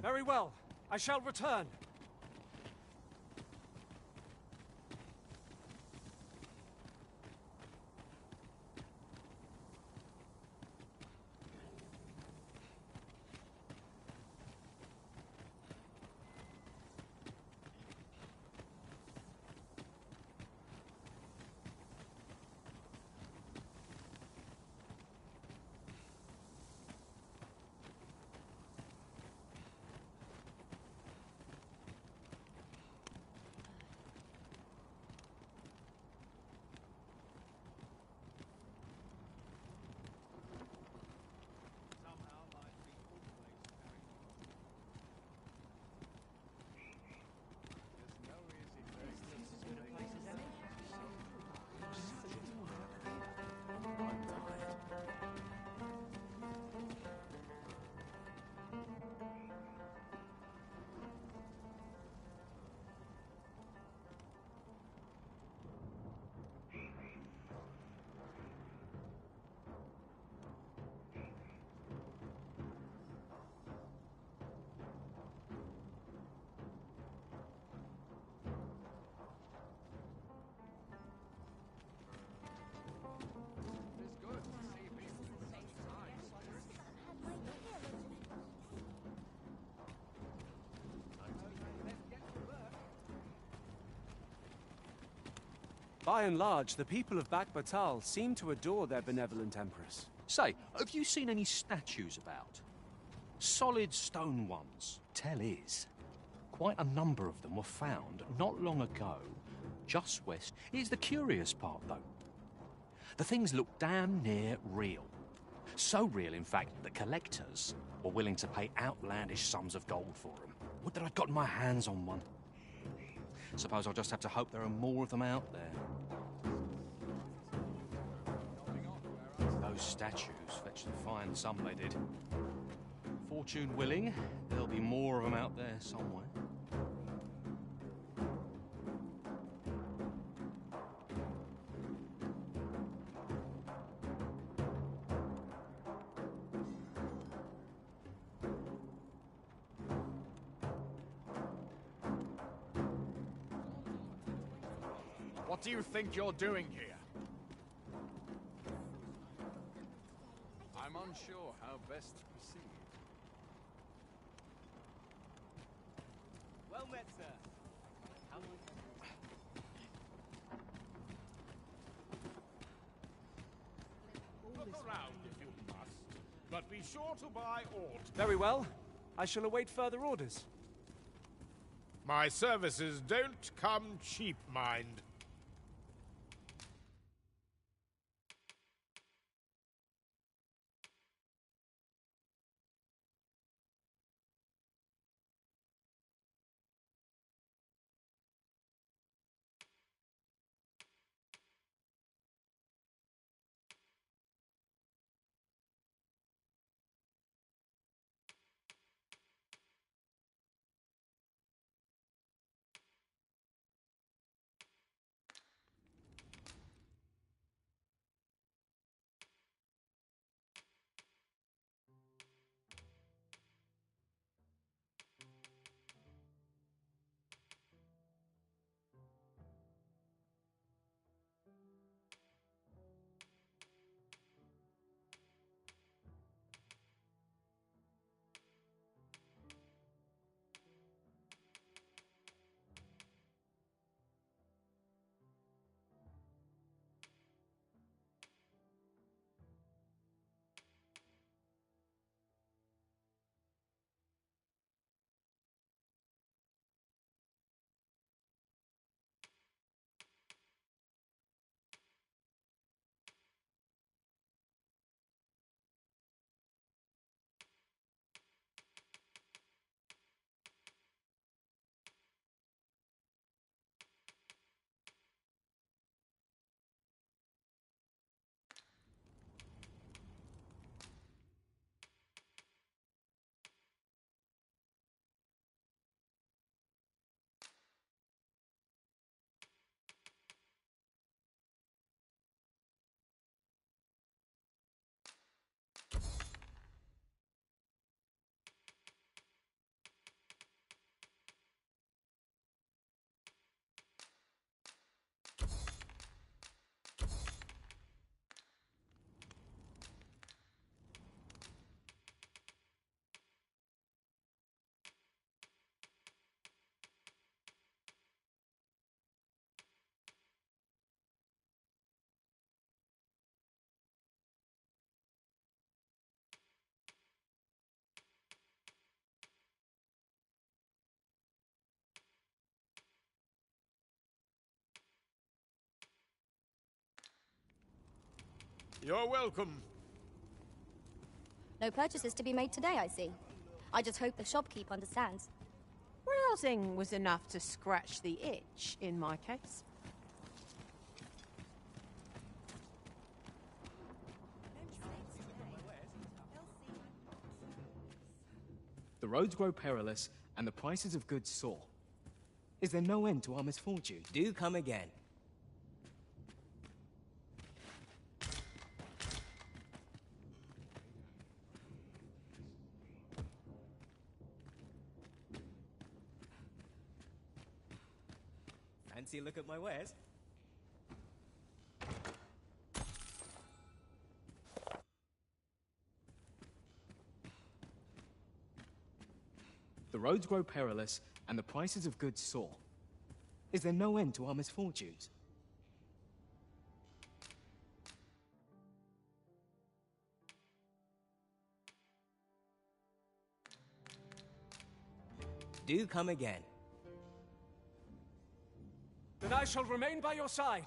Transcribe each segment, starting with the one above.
Very well. I shall return. By and large, the people of Battahl seem to adore their benevolent empress. Say, have you seen any statues about? Solid stone ones. Tell is, quite a number of them were found not long ago, just west. Here's the curious part, though. The things look damn near real. So real, in fact, that collectors were willing to pay outlandish sums of gold for them. Would that I'd gotten my hands on one. Suppose I'll just have to hope there are more of them out there. Those statues fetched a fine sum, they did. Fortune willing, there'll be more of them out there somewhere. What do you think you're doing here? I'm unsure how best to proceed. Well met, sir. Look around if you must, but be sure to buy aught. Very well. I shall await further orders. My services don't come cheap, mind. You're welcome. No purchases to be made today, I see. I just hope the shopkeep understands. Browsing was enough to scratch the itch, in my case. The roads grow perilous, and the prices of goods soar. Is there no end to our misfortune? Do come again. Fancy a look at my wares? The roads grow perilous, and the prices of goods soar. Is there no end to our misfortunes? Do come again. Then I shall remain by your side.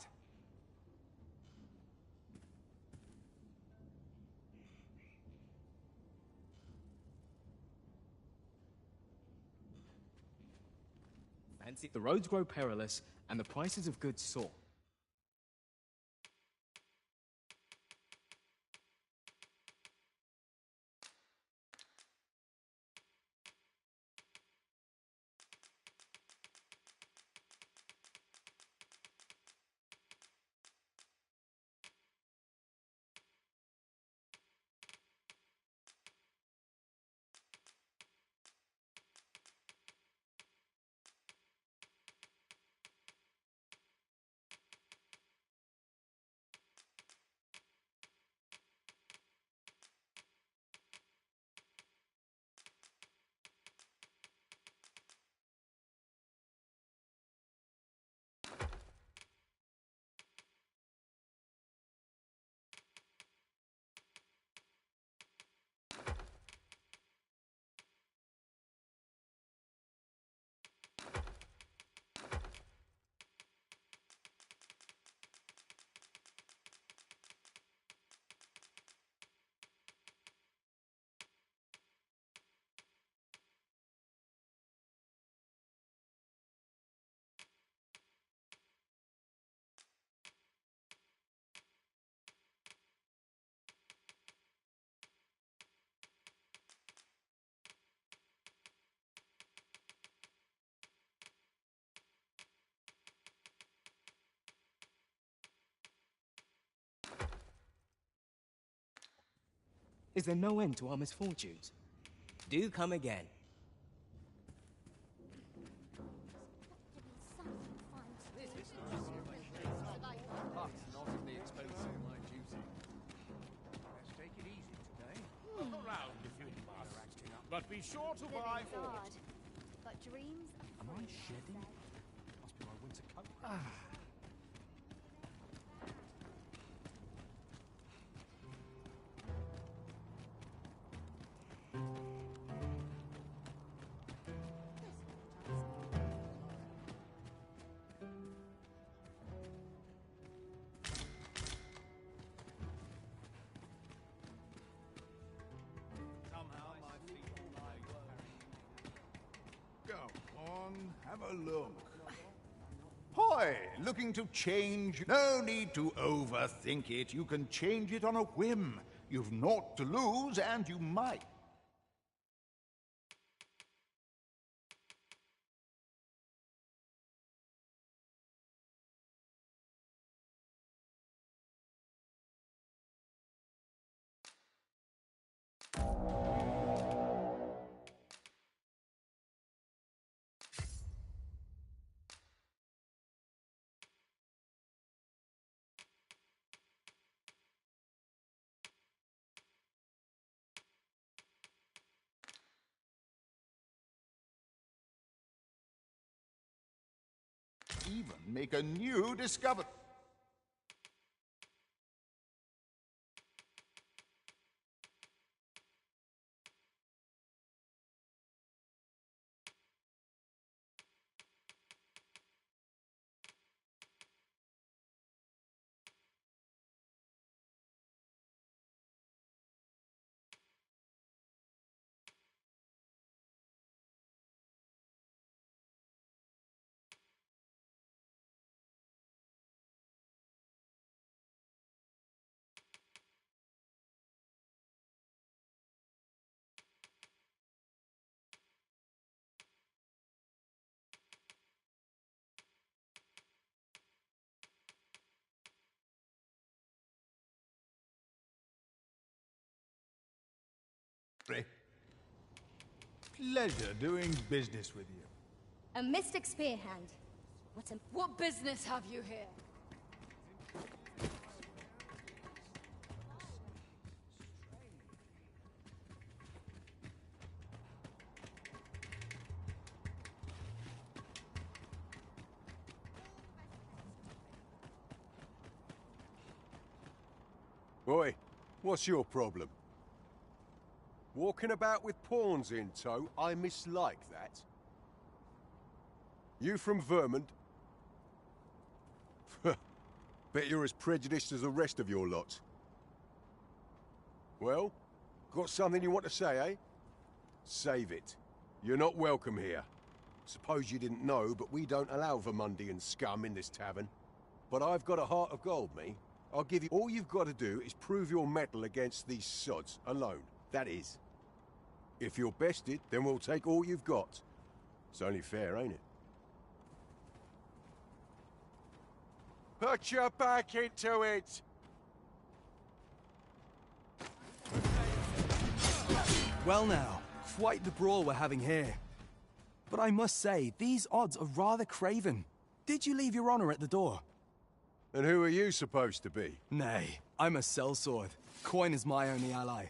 Fancy. The roads grow perilous, and the prices of goods soar. Is there no end to our misfortunes? Do come again. Not at the expense of my duty. Let's take it easy today. Look around if you must. But be sure to buy Living's all. hard, but dreams are Am I free, shedding? they say. Must be my winter coat. Somehow my feet lie. Go on, have a look. Hoy, looking to change? No need to overthink it. You can change it on a whim. You've naught to lose, and you might. Even make a new discovery. Pleasure doing business with you. A mystic spear hand. What business have you here? Oi, what's your problem? Walking about with pawns in tow, I mislike that. You from Vermont? Bet you're as prejudiced as the rest of your lot. Well, got something you want to say, eh? Save it. You're not welcome here. Suppose you didn't know, but we don't allow Vermundian scum in this tavern. But I've got a heart of gold, me. I'll give you... All you've got to do is prove your mettle against these sods, alone. That is. If you're bested, then we'll take all you've got. It's only fair, ain't it? Put your back into it! Well now, quite the brawl we're having here. But I must say, these odds are rather craven. Did you leave your honor at the door? And who are you supposed to be? Nay, I'm a sellsword. Coin is my only ally.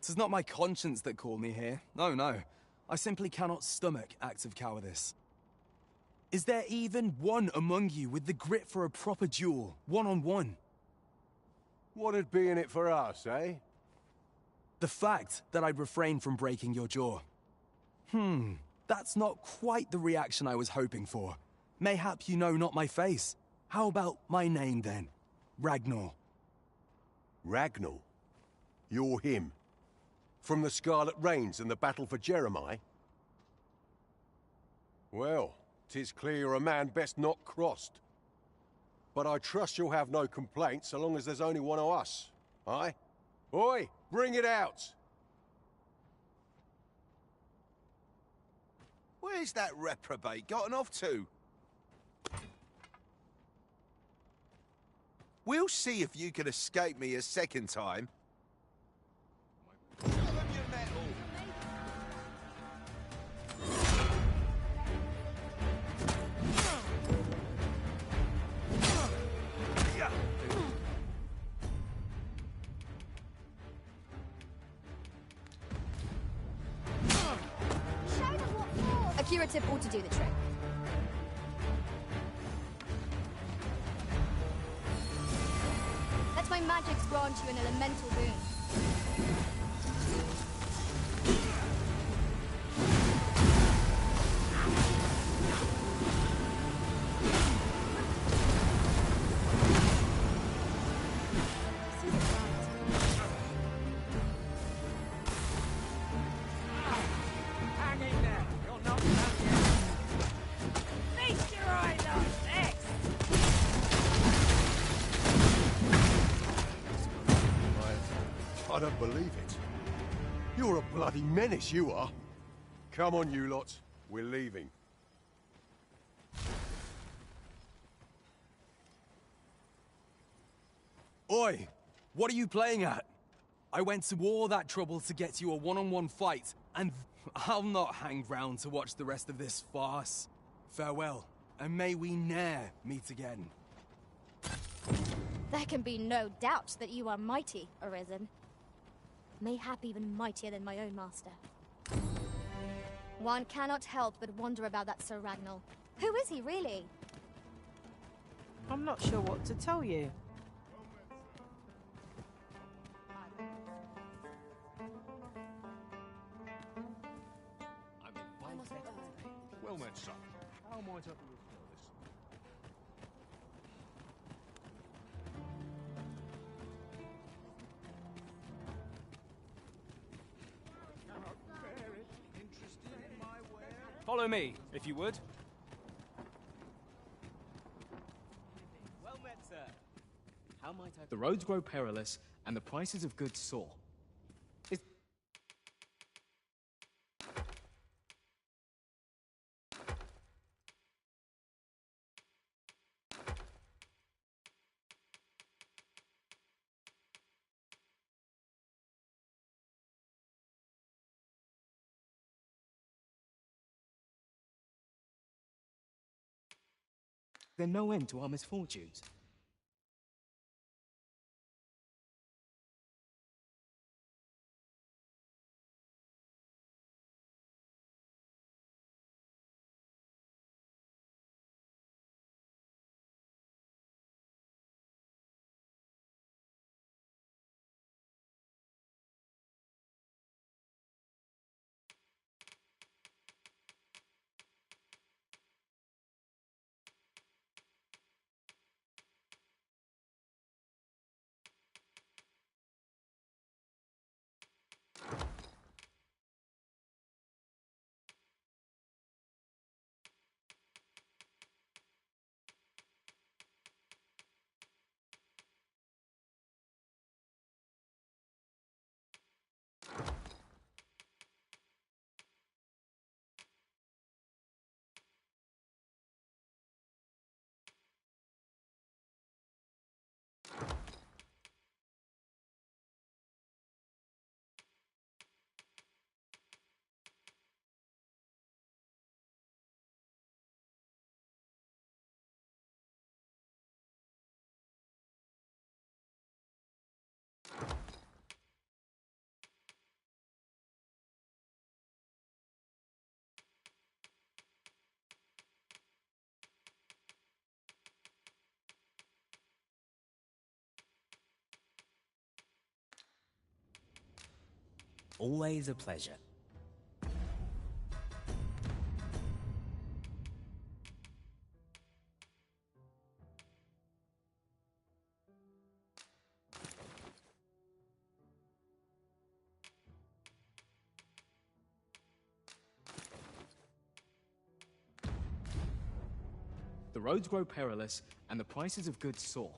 'Tis not my conscience that called me here. No. I simply cannot stomach acts of cowardice. Is there even one among you with the grit for a proper duel, one-on-one? What'd be in it for us, eh? The fact that I'd refrain from breaking your jaw. That's not quite the reaction I was hoping for. Mayhap you know not my face. How about my name, then? Ragnar. Ragnar? You're him? From the Scarlet Rains and the battle for Jeremiah? Well, 'tis clear you're a man best not crossed. But I trust you'll have no complaints so long as there's only one of us, aye? Oi, bring it out! Where's that reprobate gotten off to? We'll see if you can escape me a second time. Show them your mettle. Show them what for. A curative ought to do the trick. Let my magics grant you an elemental boon. I don't believe it. You're a bloody menace, you are. Come on, you lot. We're leaving. Oi! What are you playing at? I went to all that trouble to get you a one-on-one fight, and I'll not hang round to watch the rest of this farce. Farewell, and may we ne'er meet again. There can be no doubt that you are mighty, Arisen. Mayhap even mightier than my own master. One cannot help but wonder about that Sir Ragnar. Who is he, really? I'm not sure what to tell you. Well met, son. How might I be of service? Follow me, if you would. Well met, sir. How might I... The roads grow perilous, and the prices of goods soar. there no end to our misfortunes? Always a pleasure. The roads grow perilous, and the prices of goods soar.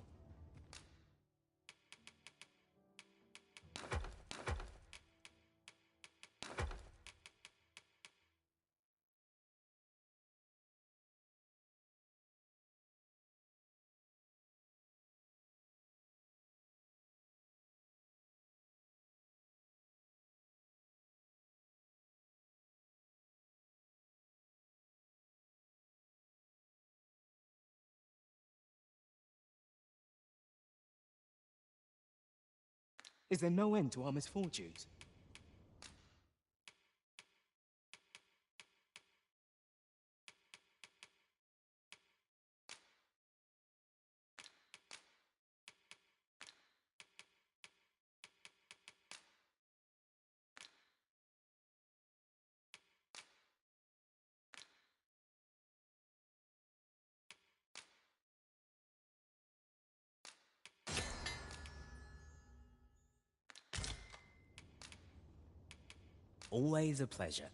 Is there no end to our misfortunes? Always a pleasure.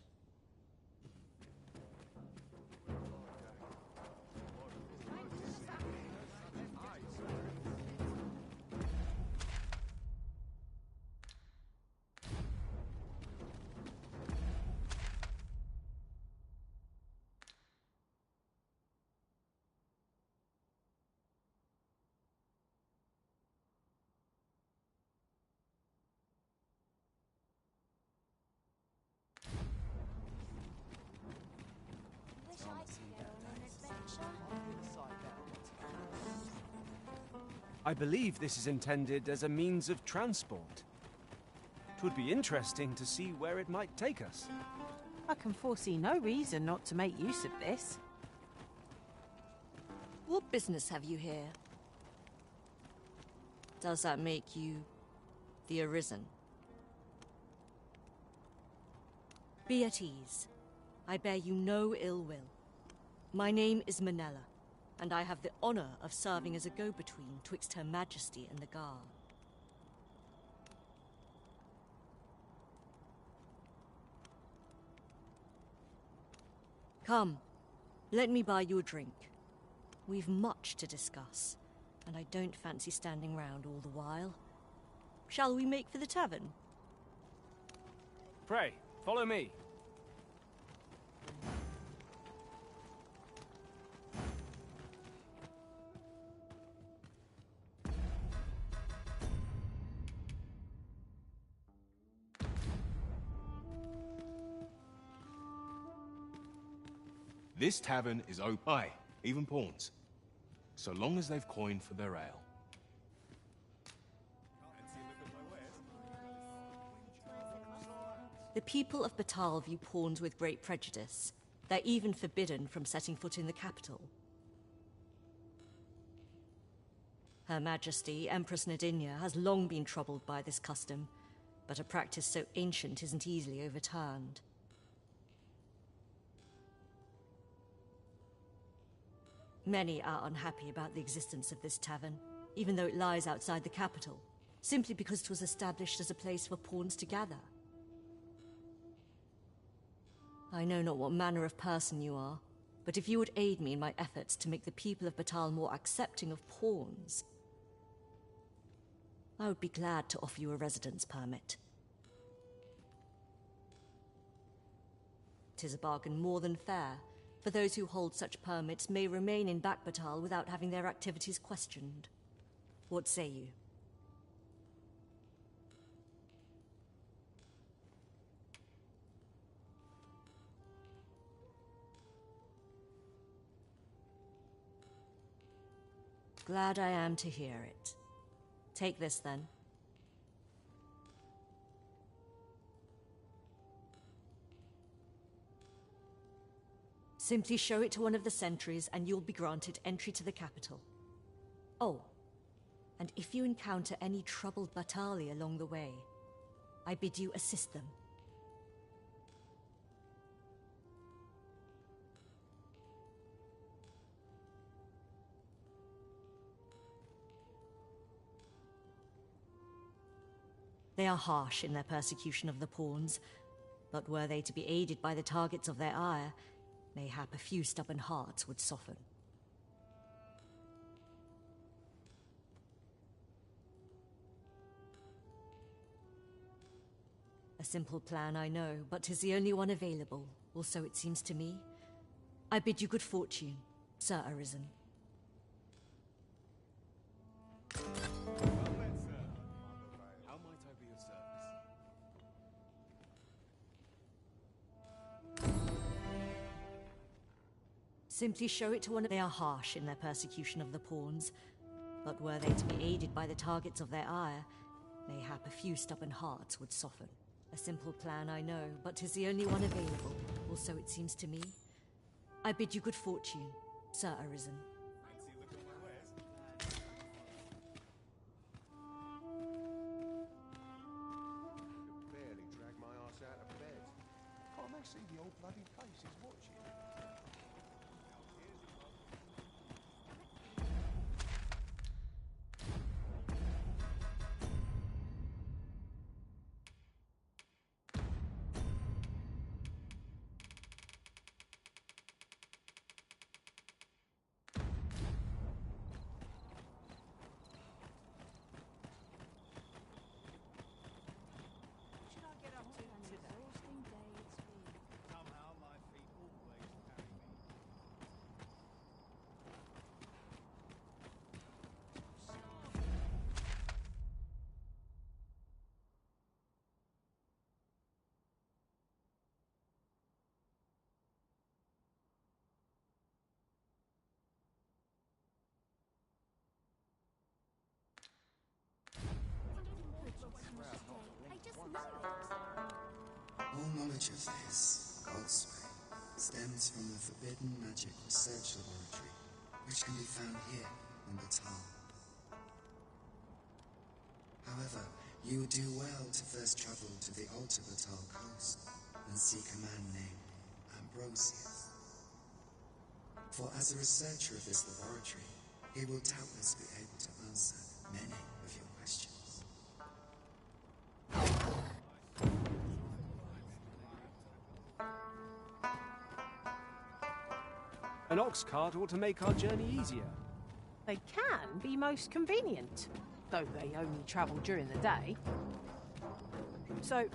I believe this is intended as a means of transport. It would be interesting to see where it might take us. I can foresee no reason not to make use of this. What business have you here? Does that make you the Arisen? Be at ease. I bear you no ill will. My name is Manella, and I have the honor of serving as a go-between twixt Her Majesty and the Gar. Come, let me buy you a drink. We've much to discuss, and I don't fancy standing round all the while. Shall we make for the tavern? Pray, follow me. This tavern is open. Aye, even pawns. so long as they've coined for their ale. The people of Battahl view pawns with great prejudice. They're even forbidden from setting foot in the capital. Her Majesty, Empress Nadinia, has long been troubled by this custom, but a practice so ancient isn't easily overturned. Many are unhappy about the existence of this tavern, even though it lies outside the capital, simply because it was established as a place for pawns to gather. I know not what manner of person you are, but if you would aid me in my efforts to make the people of Battahl more accepting of pawns, I would be glad to offer you a residence permit. 'Tis a bargain more than fair, for those who hold such permits may remain in Battahl without having their activities questioned. What say you? Glad I am to hear it. Take this, then. Simply show it to one of the sentries and you'll be granted entry to the capital. Oh, and if you encounter any troubled Battahli along the way, I bid you assist them. They are harsh in their persecution of the pawns, but were they to be aided by the targets of their ire, mayhap a few stubborn hearts would soften. A simple plan, I know, but 'tis the only one available, or so it seems to me. I bid you good fortune, Sir Arisen. Simply show it to one of... They are harsh in their persecution of the pawns, but were they to be aided by the targets of their ire, mayhap a few stubborn hearts would soften. A simple plan, I know, but 'tis the only one available, or so it seems to me. I bid you good fortune, Sir Arisen. Barely drag my ass out of bed. Can't they see the old bloody place is watching? All knowledge of this, God's way, stems from the forbidden magic research laboratory, which can be found here in Battahl. However, you would do well to first travel to the Alta Battahl coast and seek a man named Ambrosius. For as a researcher of this laboratory, he will doubtless be able to answer many of your questions. An ox cart ought to make our journey easier. They can be most convenient, though they only travel during the day. So,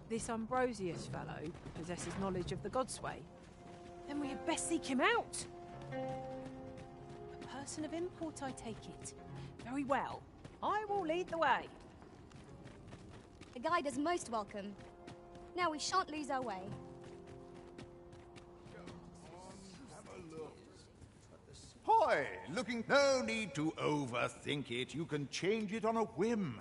this Ambrosius fellow possesses knowledge of the God's way. Then we had best seek him out. A person of import, I take it. Very well. I will lead the way. The guide is most welcome. Now we shan't lose our way. Hi, Hi, looking... No need to overthink it. You can change it on a whim.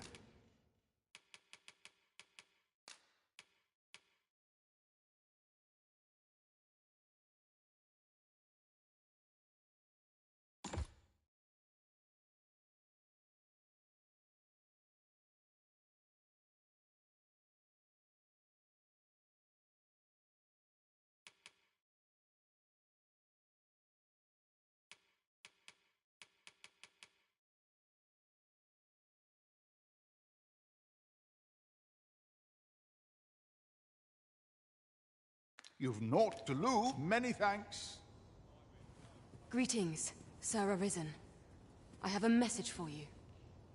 You've naught to lose. Many thanks. Greetings, Sir Arisen. I have a message for you.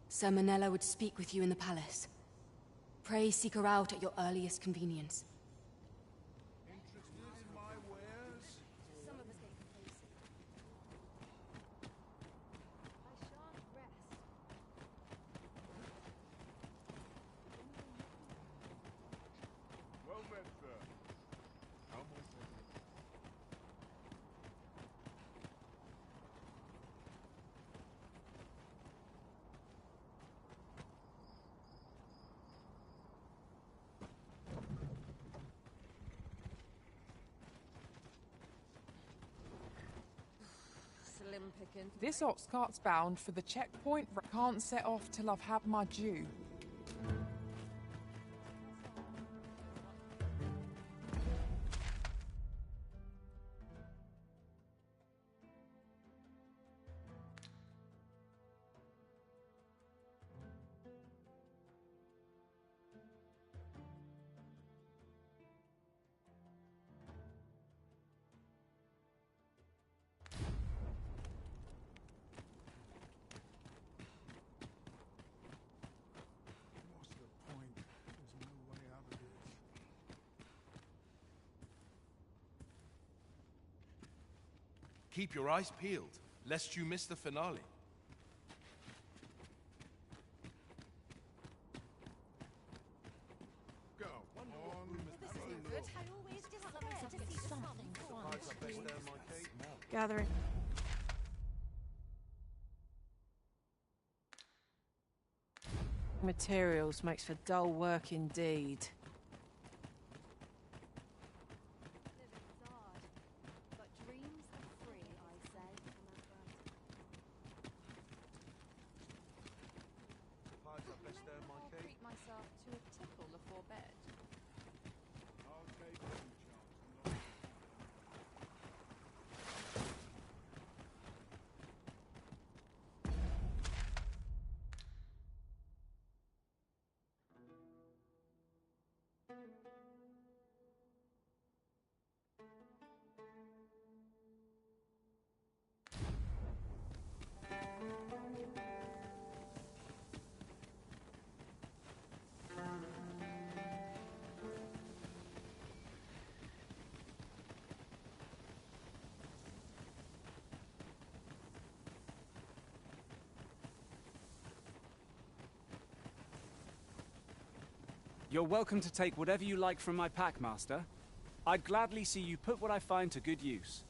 Sir Manella would speak with you in the palace. Pray seek her out at your earliest convenience. This ox cart's bound for the checkpoint. Can't set off till I've had my due. Keep your eyes peeled, lest you miss the finale. Go on. This isn't good. I always desire to see something fun. Gathering. Materials makes for dull work indeed. You're welcome to take whatever you like from my pack, Master. I'd gladly see you put what I find to good use.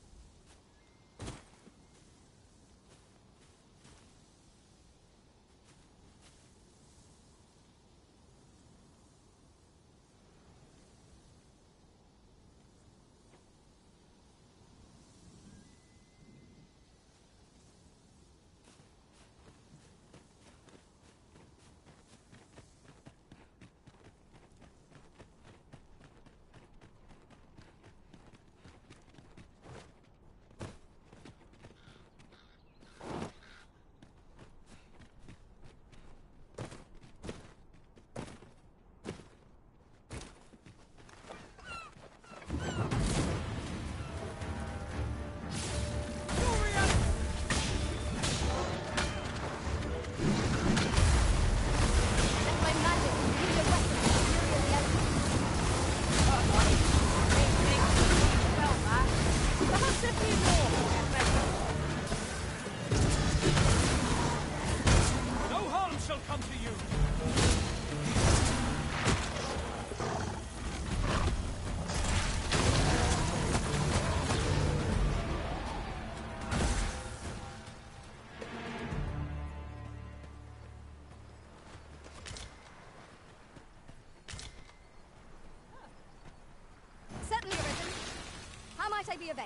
be of aid.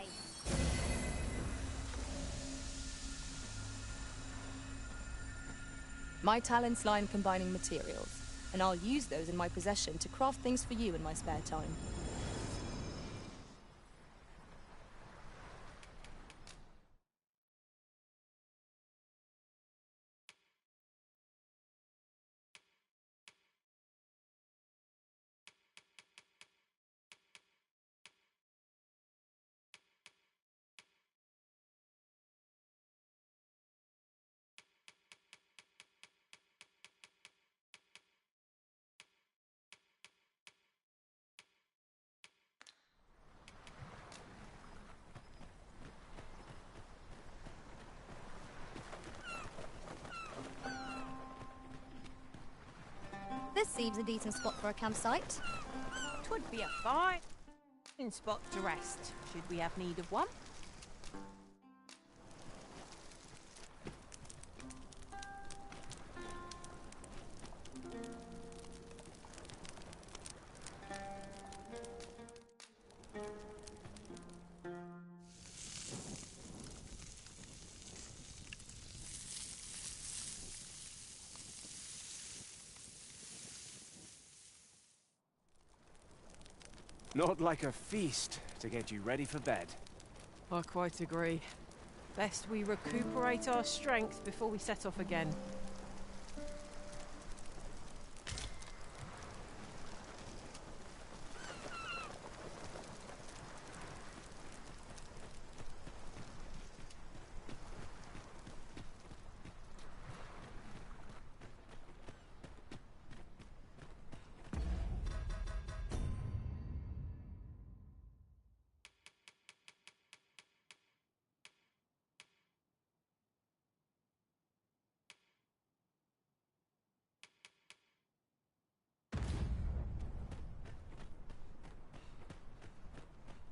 My talents lie in combining materials, and I'll use those in my possession to craft things for you in my spare time. This seems a decent spot for a campsite. Twould be a fine spot to rest, should we have need of one. Not like a feast to get you ready for bed. I quite agree. Best we recuperate our strength before we set off again.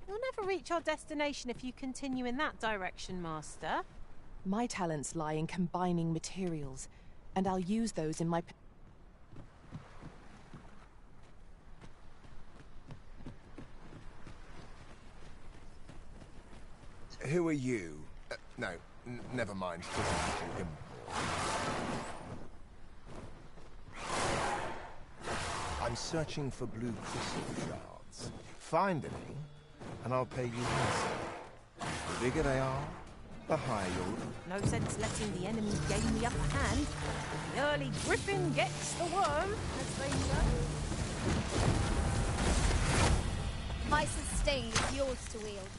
We'll never reach our destination if you continue in that direction, Master. My talents lie in combining materials, and I'll use those in my... Who are you? No, never mind. I'm searching for blue crystal shards. Find any, and I'll pay you handsomely. The bigger they are, the higher you'll... No sense letting the enemy gain the upper hand. The early griffin gets the worm, as they say. My sustain is yours to wield.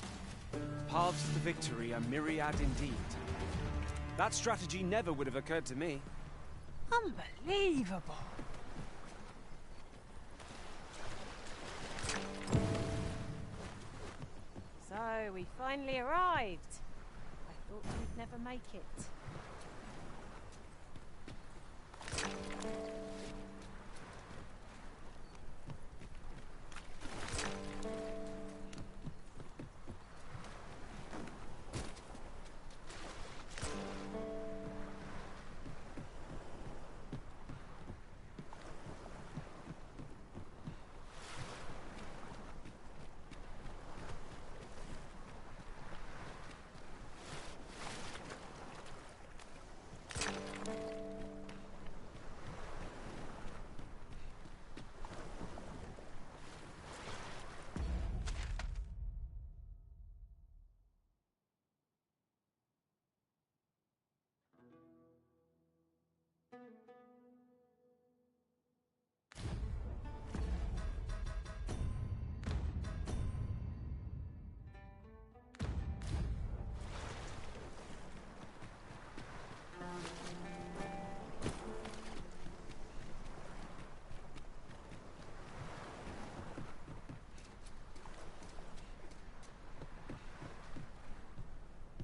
Paths to victory are myriad indeed. That strategy never would have occurred to me. Unbelievable. So, we finally arrived. I thought we'd never make it.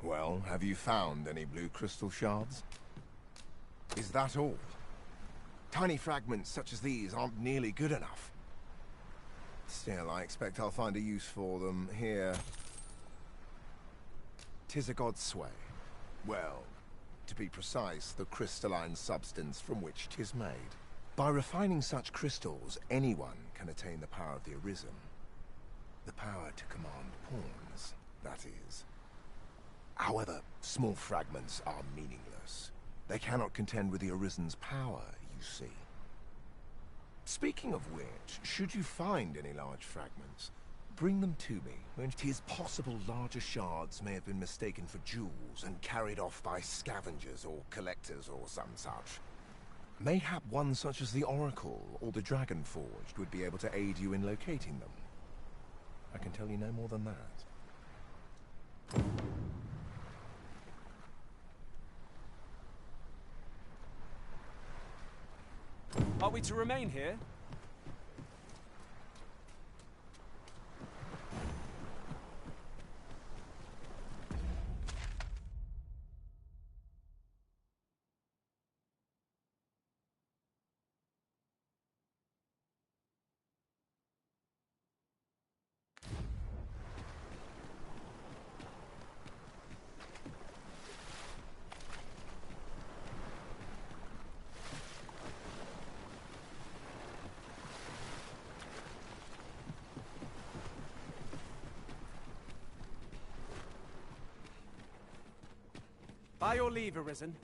Well, have you found any blue crystal shards? Is that all? Tiny fragments such as these aren't nearly good enough. Still, I expect I'll find a use for them here. 'Tis a god's sway. Well, to be precise, the crystalline substance from which 'tis made. By refining such crystals, anyone can attain the power of the Arisen. The power to command pawns. that is. However, small fragments are meaningless. They cannot contend with the Arisen's power, you see. Speaking of which, should you find any large fragments, bring them to me. It is possible larger shards may have been mistaken for jewels and carried off by scavengers or collectors or some such. Mayhap one such as the Oracle or the Dragon Forged would be able to aid you in locating them. I can tell you no more than that. Are we to remain here? By your leave, Arisen.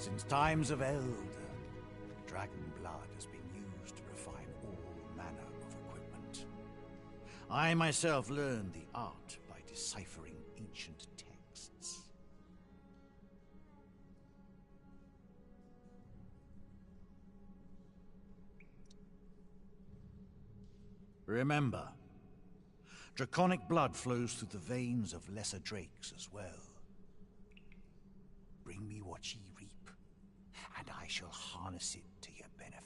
Since times of eld, dragon blood has been used to refine all manner of equipment. I myself learned the art by deciphering ancient texts. Remember, draconic blood flows through the veins of lesser drakes as well. Bring me what ye reap, and I shall harness it to your benefit.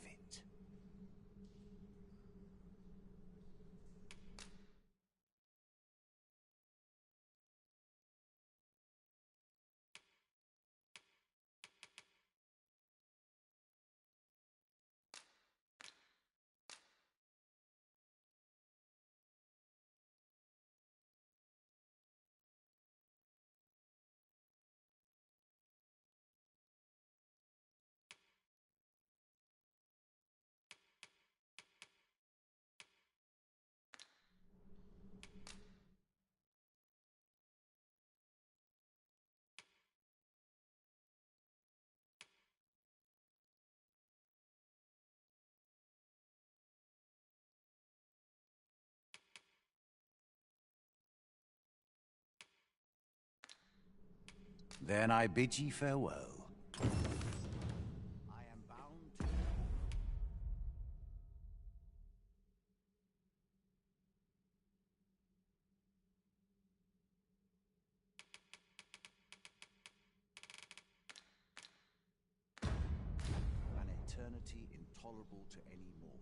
Then I bid ye farewell. I am bound to... An eternity intolerable to any mortal.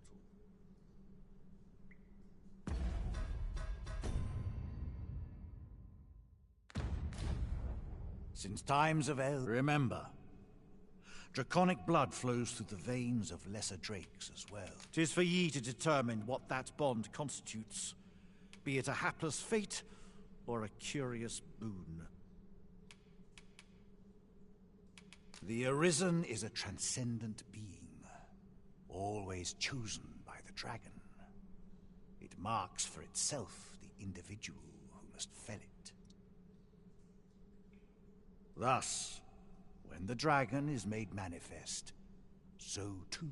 Since times of eld, remember, draconic blood flows through the veins of lesser drakes as well. 'Tis for ye to determine what that bond constitutes, be it a hapless fate or a curious boon. The Arisen is a transcendent being, always chosen by the dragon. It marks for itself the individual who must fell it. Thus, when the dragon is made manifest, so too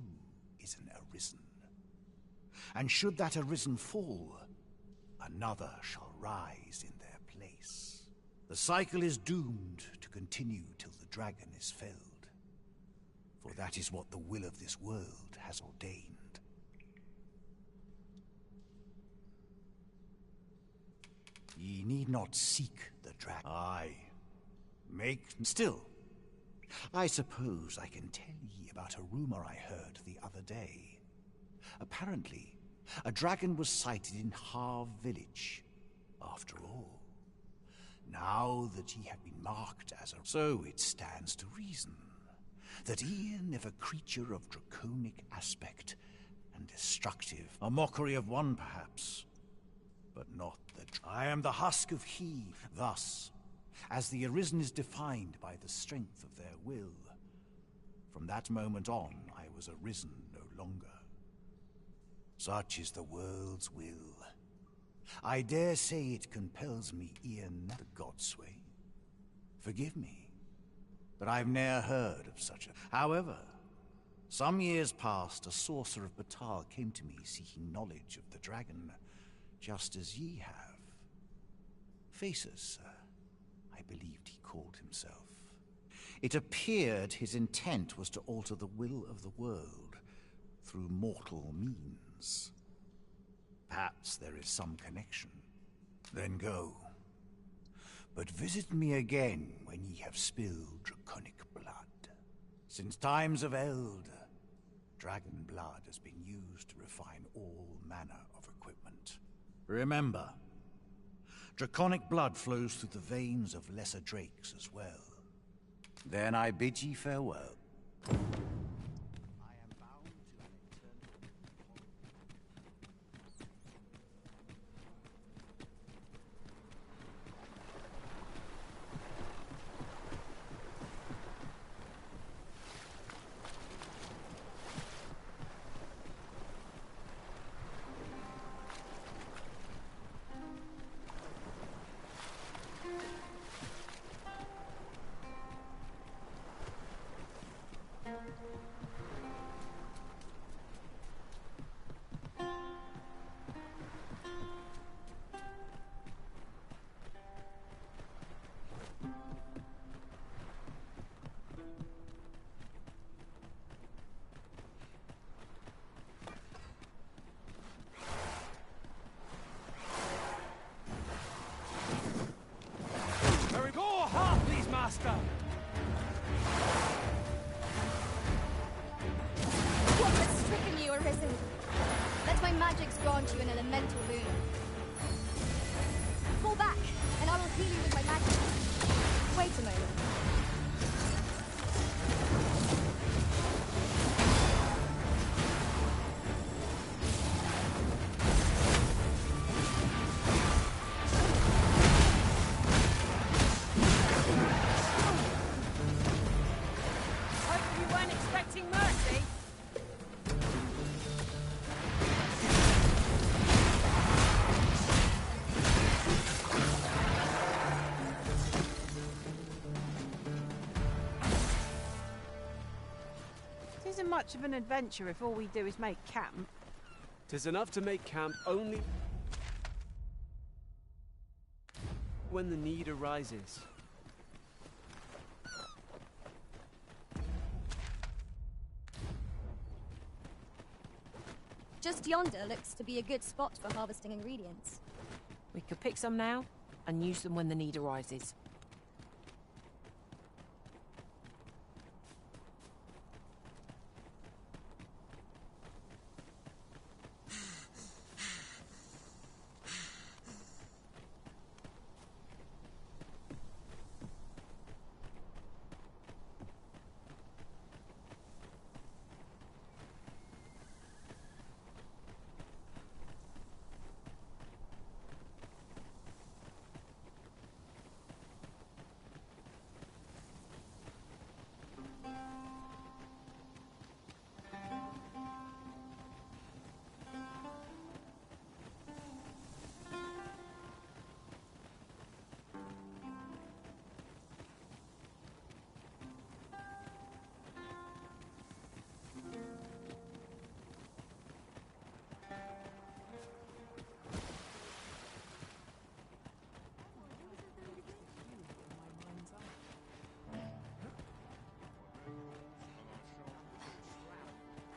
is an Arisen. And should that Arisen fall, another shall rise in their place. The cycle is doomed to continue till the dragon is felled. For that is what the will of this world has ordained. Ye need not seek the dragon. Aye. Make still. I suppose I can tell ye about a rumor I heard the other day. Apparently, a dragon was sighted in Harve village. After all, now that ye have been marked as a... So it stands to reason that e'en if a creature of draconic aspect and destructive, a mockery of one perhaps, but not the... I am the husk of he. Thus, as the Arisen is defined by the strength of their will, from that moment on I was Arisen no longer. Such is the world's will. I dare say it compels me e'en the Godsway. Forgive me, but I've ne'er heard of such a... However, some years past, a sorcerer of Battahl came to me seeking knowledge of the dragon, just as ye have. Faces, sir, I believed he called himself. It appeared his intent was to alter the will of the world through mortal means. Perhaps there is some connection. Then go. But visit me again when ye have spilled draconic blood. Since times of Eld, dragon blood has been used to refine all manner of equipment. Remember, draconic blood flows through the veins of lesser drakes as well. Then I bid ye farewell. Master! What has stricken you, Arisen? Let my magics grant you an elemental boon. Fall back, and I will heal you with my magic. Wait a moment. Isn't much of an adventure if all we do is make camp. 'Tis enough to make camp only when the need arises. Just yonder looks to be a good spot for harvesting ingredients. We could pick some now and use them when the need arises.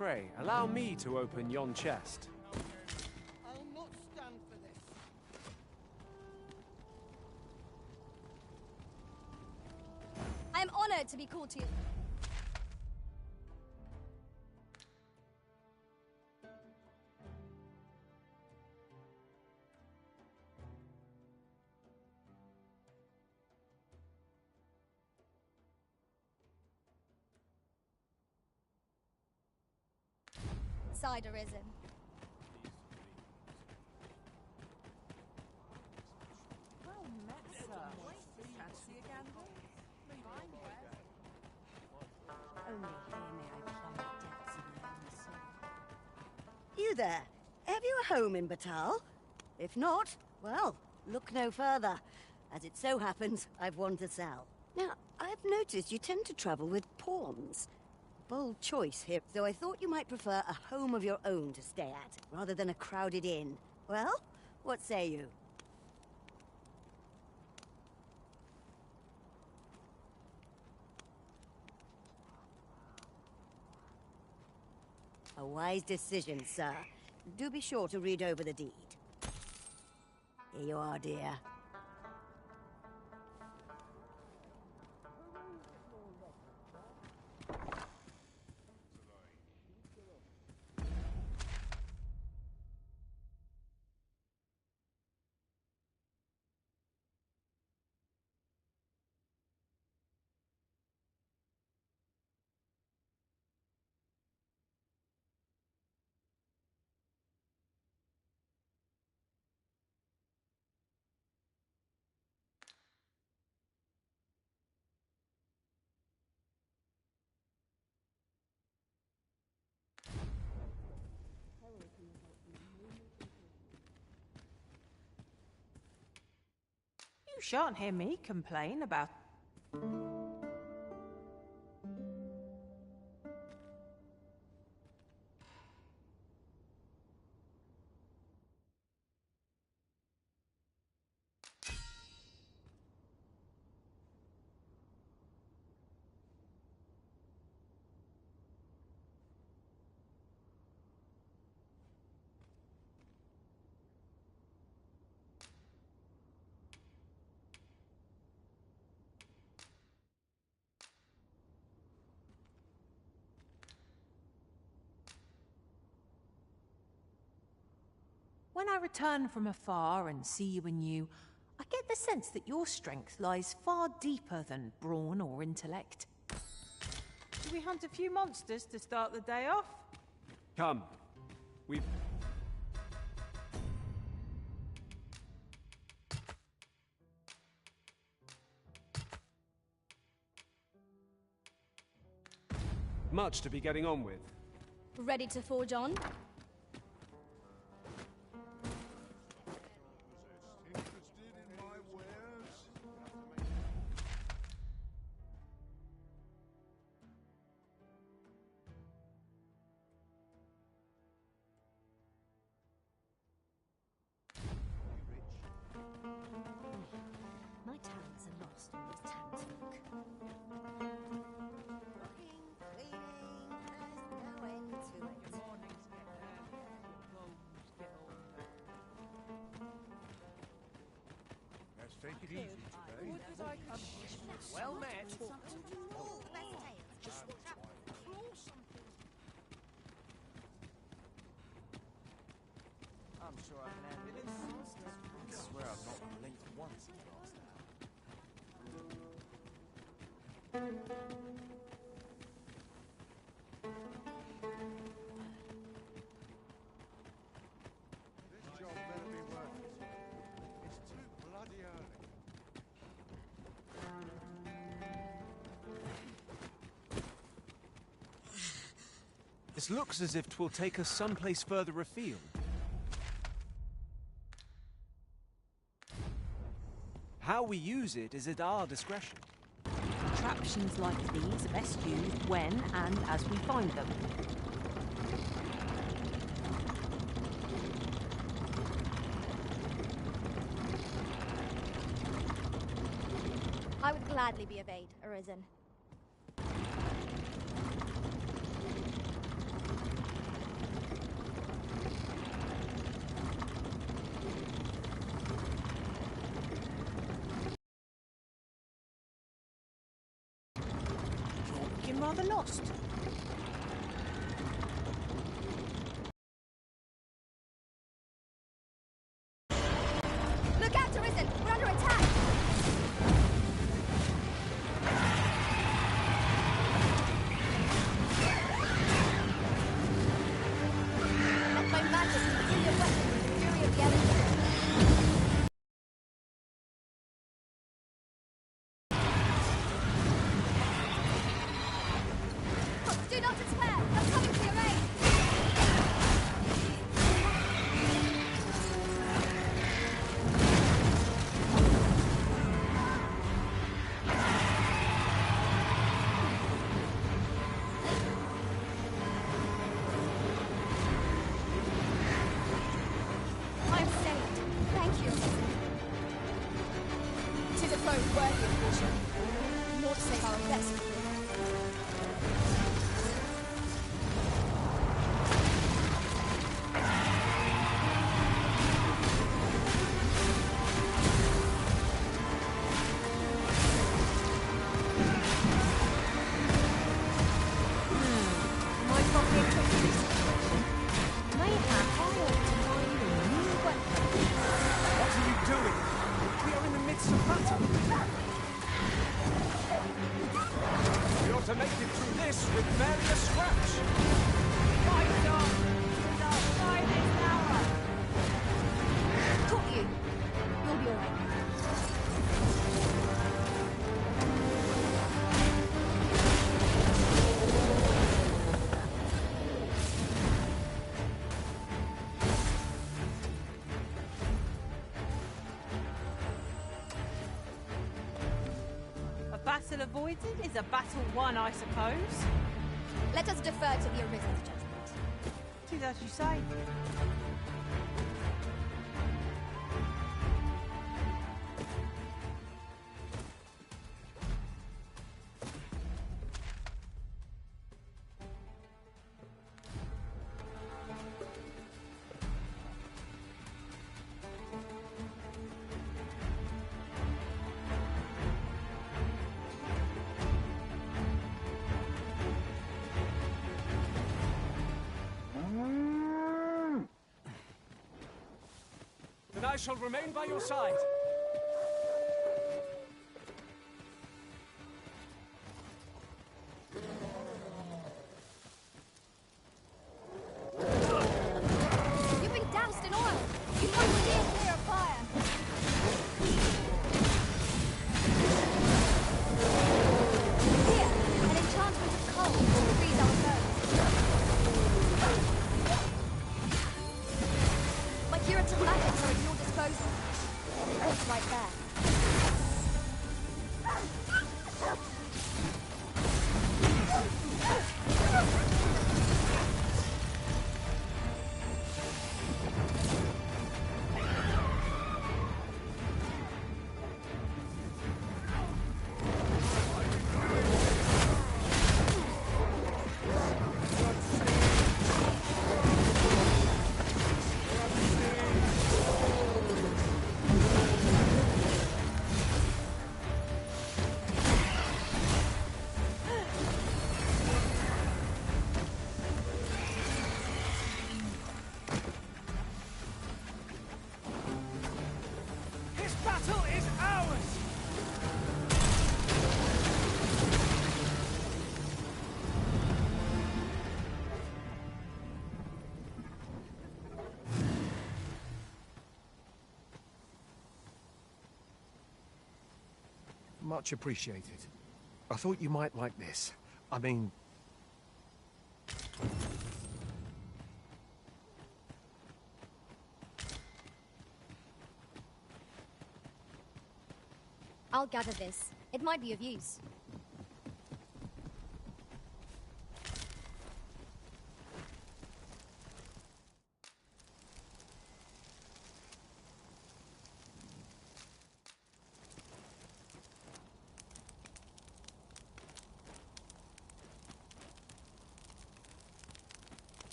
Pray, allow me to open yon chest. I'll not stand for this. I am honored to be called to you. Side arisen. Well met, sir. Fancy a gamble? Fine breath. Only here may I plumb the depths of my own soul. You there? Have you a home in Battahl? If not, well, look no further. As it so happens, I've one to sell. Now, I've noticed you tend to travel with pawns. Bold choice here, though I thought you might prefer a home of your own to stay at, rather than a crowded inn. Well, what say you? A wise decision, sir. Do be sure to read over the deed. Here you are, dear. You shan't hear me complain about... When I return from afar and see you anew, I get the sense that your strength lies far deeper than brawn or intellect. Do we hunt a few monsters to start the day off? Come. We've... much to be getting on with. Ready to forge on? My talents are lost on these townsfolk. Cooking, cleaning, there's no end to it. Let's take it easy today. Well met. All the best tales. Just I'm sure I can handle it. I swear I've not blinked once in the last This job better be worth it. It's too bloody early. This looks as if 'twill take us someplace further afield. How we use it is at our discretion. Contraptions like these are best used when and as we find them. I would gladly be of aid, Arisen. seem rather lost. Look out, Arisen! We're under attack! Let my magic fill your weapon with the fury of the elements. Do not despair! I'm coming to your aid! I'm saved. Thank you. 'Tis a foe worthy of caution. More to save our best. My properly equipped for this situation may have hired to find a new weapon. What are you doing? We are in the midst of battle. We ought to make it through this with barely a scratch. Fight on! It is our finest hour! Caught you. You'll be alright. A battle avoided is a battle won, I suppose. Let us defer to the Arisen's judgment. 'Tis as you say. Then I shall remain by your side. You've been doused in oil. You must steer clear of fire. Here, an enchantment of cold will freeze our bones. My curative magics are at your disposal. It's right there. This battle is ours! Much appreciated. I thought you might like this. I mean... I'll gather this. It might be of use.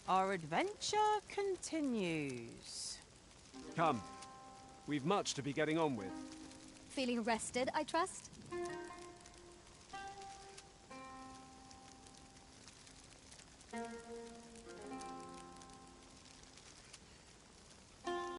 Our adventure continues. Come. We've much to be getting on with. Feeling rested, I trust?